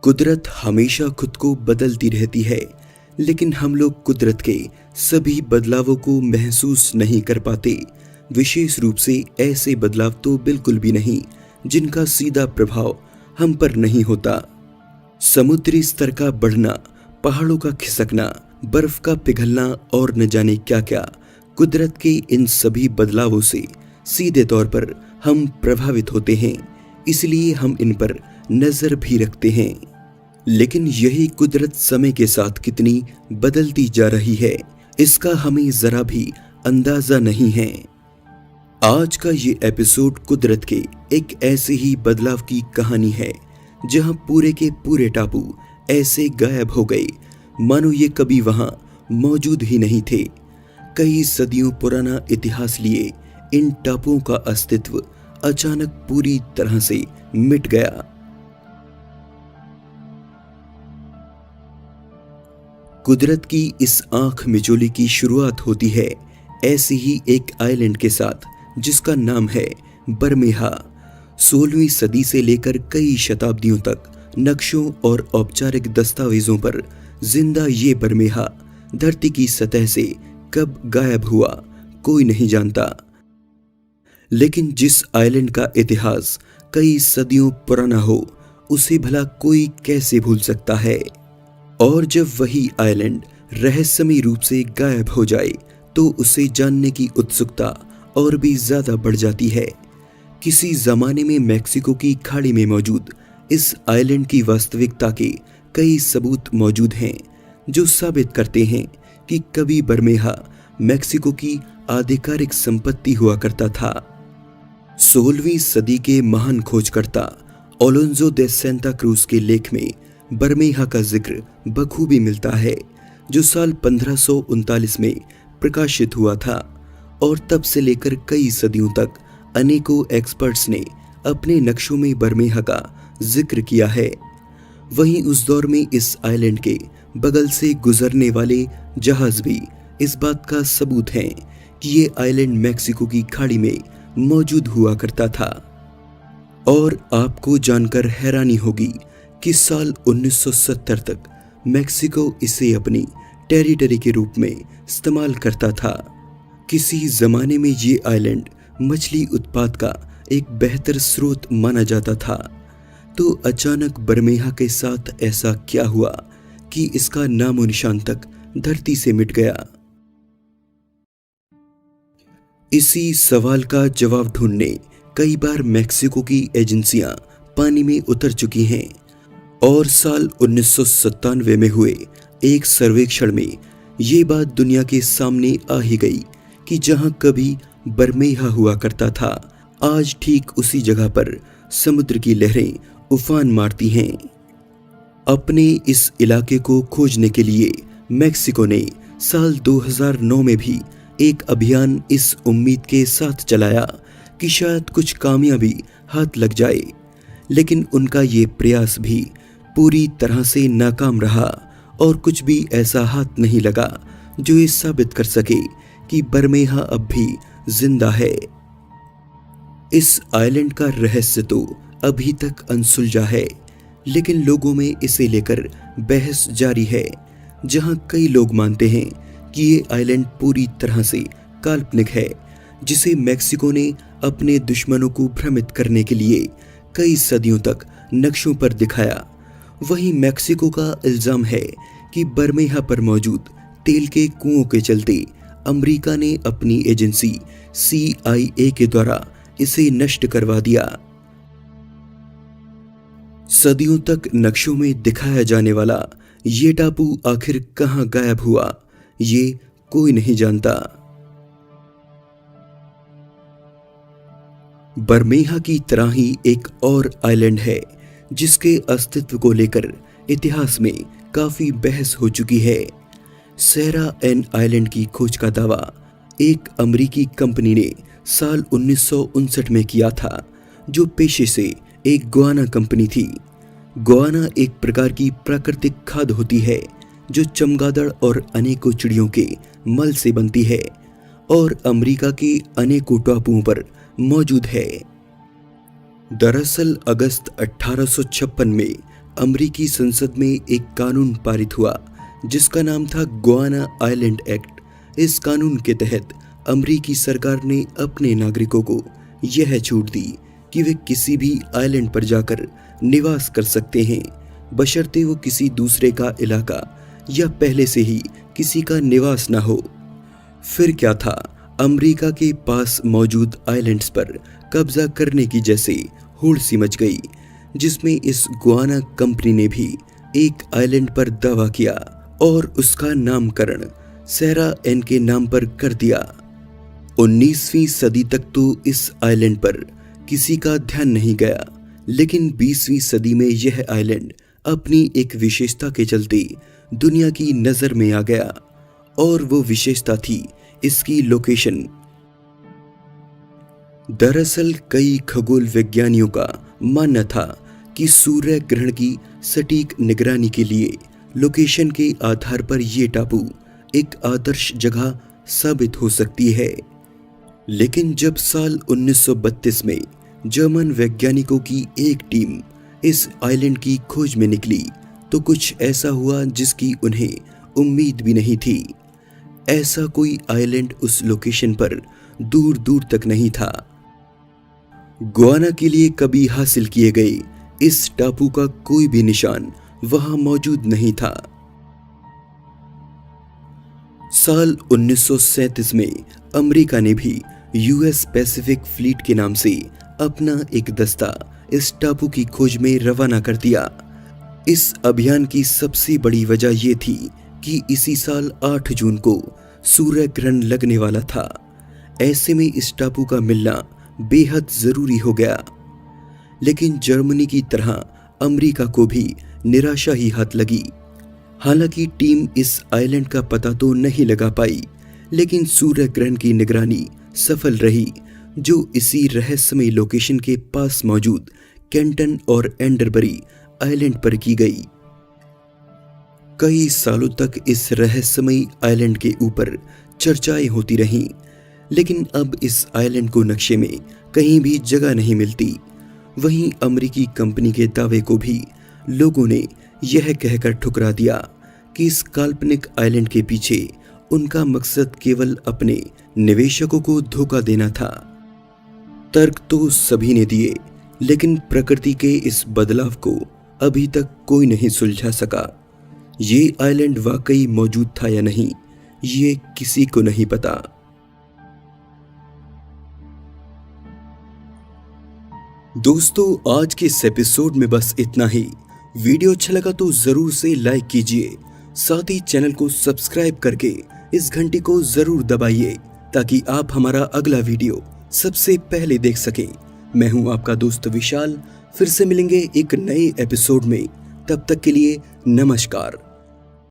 कुदरत हमेशा खुद को बदलती रहती है, लेकिन हम लोग कुदरत के सभी बदलावों को महसूस नहीं कर पाते। विशेष रूप से ऐसे बदलाव तो बिल्कुल भी नहीं जिनका सीधा प्रभाव हम पर नहीं होता। समुद्री स्तर का बढ़ना, पहाड़ों का खिसकना, बर्फ का पिघलना और न जाने क्या क्या, कुदरत के इन सभी बदलावों से सीधे तौर पर हम प्रभावित होते हैं, इसलिए हम इन पर नजर भी रखते हैं। लेकिन यही कुदरत समय के साथ कितनी बदलती जा रही है, इसका हमें जरा भी अंदाजा नहीं है। आज का ये एपिसोड कुदरत के एक ऐसे ही बदलाव की कहानी है जहां पूरे के पूरे टापू ऐसे गायब हो गए मानो ये कभी वहां मौजूद ही नहीं थे। कई सदियों पुराना इतिहास लिए इन टापुओं का अस्तित्व अचानक पूरी तरह से मिट गया। कुदरत की इस आंख मिचौली की शुरुआत होती है ऐसी ही एक आइलैंड के साथ जिसका नाम है बरमेहा। 16वीं सदी से लेकर कई शताब्दियों तक नक्शों और औपचारिक दस्तावेजों पर जिंदा ये बरमेहा धरती की सतह से कब गायब हुआ कोई नहीं जानता। लेकिन जिस आइलैंड का इतिहास कई सदियों पुराना हो उसे भला कोई कैसे भूल सकता है। और जब वही आइलैंड रहस्यमयी रूप से गायब हो जाए तो उसे जानने की उत्सुकता और भी ज्यादा बढ़ जाती है। किसी जमाने में मैक्सिको की खाड़ी में मौजूद इस आइलैंड की वास्तविकता के कई सबूत मौजूद हैं जो साबित करते हैं कि कभी बरमेहा मैक्सिको की आधिकारिक संपत्ति हुआ करता था। 16वीं सदी के महान खोजकर्ता ओलोंजो दे सेंटा क्रूज के लेख में बरमेहा का जिक्र बखूबी मिलता है, जो साल 1539 में प्रकाशित हुआ था। और तब से लेकर कई सदियों तक अनेकों एक्सपर्ट्स ने अपने नक्शों में बरमेहा का जिक्र किया है। वहीं उस दौर में इस आइलैंड के बगल से गुजरने वाले जहाज भी इस बात का सबूत हैं कि ये आइलैंड मैक्सिको की खाड़ी में मौजूद हुआ करता था। और आपको जानकर हैरानी होगी कि साल 1970 तक मैक्सिको इसे अपनी टेरिटरी के रूप में इस्तेमाल करता था। किसी जमाने में ये आइलैंड मछली उत्पाद का एक बेहतर स्रोत माना जाता था, तो अचानक बरमेहा के साथ ऐसा क्या हुआ कि इसका नामो निशान तक धरती से मिट गया। इसी सवाल का जवाब ढूंढने कई बार मैक्सिको की एजेंसियां पानी में उतर चुकी हैं। और साल 1997 में हुए एक सर्वेक्षण में ये बात दुनिया के सामने आ ही गई कि जहां कभी बरमेहा हुआ करता था, आज ठीक उसी जगह पर समुद्र की लहरें उफान मारती हैं। अपने इस इलाके को खोजने के लिए मैक्सिको ने साल 2009 में भी एक अभियान इस उम्मीद के साथ चलाया कि शायद कुछ कामयाबी हाथ लग जाए, लेकिन उनका ये प्रयास भी पूरी तरह से नाकाम रहा और कुछ भी ऐसा हाथ नहीं लगा जो ये साबित कर सके कि बरमेहा अब भी जिंदा है। इस आइलैंड का रहस्य तो अभी तक अनसुलझा है, लेकिन लोगों में इसे लेकर बहस जारी है, जहां कई लोग मानते हैं कि ये आइलैंड पूरी तरह से काल्पनिक है, जिसे मैक्सिको ने अपने दुश्मनों को भ्रमित करने के लिए कई सदियों तक नक्शों पर दिखाया। वहीं मैक्सिको का इल्जाम है कि बरमेहा पर मौजूद तेल के कुओं के चलते अमेरिका ने अपनी एजेंसी CIA के द्वारा इसे नष्ट करवा दिया। सदियों तक नक्शों में दिखाया जाने वाला ये टापू आखिर कहां गायब हुआ, ये कोई नहीं जानता। बरमेहा की तरह ही एक और आइलैंड है जिसके अस्तित्व को लेकर इतिहास में काफी बहस हो चुकी है। सेरा एन आइलैंड की खोज का दावा एक अमेरिकी कंपनी ने साल 1959 में किया था, जो पेशे से एक गुआना कंपनी थी। गुआना एक प्रकार की प्राकृतिक खाद होती है जो चमगादड़ और अनेकों चिड़ियों के मल से बनती है और अमेरिका के अनेकों टापुओं पर मौजूद है। दरअसल अगस्त 1856 में अमेरिकी संसद में एक कानून पारित हुआ जिसका नाम था गुआना आइलैंड एक्ट। इस कानून के तहत अमेरिकी सरकार ने अपने नागरिकों को यह छूट दी कि वे किसी भी आइलैंड पर जाकर निवास कर सकते हैं, बशर्ते वो किसी दूसरे का इलाका या पहले से ही किसी का निवास ना हो। फिर क्या था, अमेरिका के पास मौजूद आइलैंड्स पर कब्जा करने की जैसे होड़ सी मच गई, जिसमें इस गुआना कंपनी ने भी एक आइलैंड पर दावा किया और उसका नामकरण सेरा एन के नाम पर कर दिया। 19वीं सदी तक तो इस आइलैंड पर किसी का ध्यान नहीं गया, लेकिन 20वीं सदी में यह आइलैंड अपनी एक विशेषता के चलते दुनिया की नजर में आ गया, और वो विशेषता थी इसकी लोकेशन। दरअसल कई खगोल वैज्ञानिकों का मानना था कि सूर्य ग्रहण की सटीक निगरानी के लिए लोकेशन के आधार पर ये टापू एक आदर्श जगह साबित हो सकती है। लेकिन जब साल 1932 में जर्मन वैज्ञानिकों की एक टीम इस आइलैंड की खोज में निकली तो कुछ ऐसा हुआ जिसकी उन्हें उम्मीद भी नहीं थी। ऐसा कोई आइलैंड उस लोकेशन पर दूर दूर तक नहीं था। गुआना के लिए कभी हासिल किए गए इस टापू का कोई भी निशान वहां मौजूद नहीं था। साल 1937 में अमेरिका ने भी यूएस पैसिफिक फ्लीट के नाम से अपना एक दस्ता इस टापू की खोज में रवाना कर दिया। इस अभियान की सबसे बड़ी वजह यह थी कि इसी साल 8 जून को सूर्य ग्रहण लगने वाला था। ऐसे में इस टापू का मिलना बेहद जरूरी हो गया। लेकिन जर्मनी की तरह अमेरिका को भी निराशा ही हाथ लगी। हालांकि टीम इस आइलैंड का पता तो नहीं लगा पाई, लेकिन सूर्य ग्रहण की निगरानी सफल रही, जो इसी रहस्यमयी लोकेशन के पास मौजूद केंटन और एंडरबरी आइलैंड पर की गई। कई सालों तक इस रहस्यमयी आइलैंड के ऊपर चर्चाएं होती रहीं, लेकिन अब इस आइलैंड को नक्शे में कहीं भी जगह नहीं मिलती। वहीं अमेरिकी कंपनी के दावे को भी लोगों ने यह कहकर ठुकरा दिया कि इस काल्पनिक आइलैंड के पीछे उनका मकसद केवल अपने निवेशकों को धोखा देना था। तर्क तो सभी ने दिए, लेकिन प्रकृति के इस बदलाव को अभी तक कोई नहीं सुलझा सका। ये आइलैंड वाकई मौजूद था या नहीं, ये किसी को नहीं पता। दोस्तों, आज के इस एपिसोड में बस इतना ही। वीडियो अच्छा लगा तो जरूर से लाइक कीजिए, साथ ही चैनल को सब्सक्राइब करके इस घंटी को जरूर दबाइए ताकि आप हमारा अगला वीडियो सबसे पहले देख सकें। मैं हूं आपका दोस्त विशाल। फिर से मिलेंगे एक नए एपिसोड में। तब तक के लिए नमस्कार।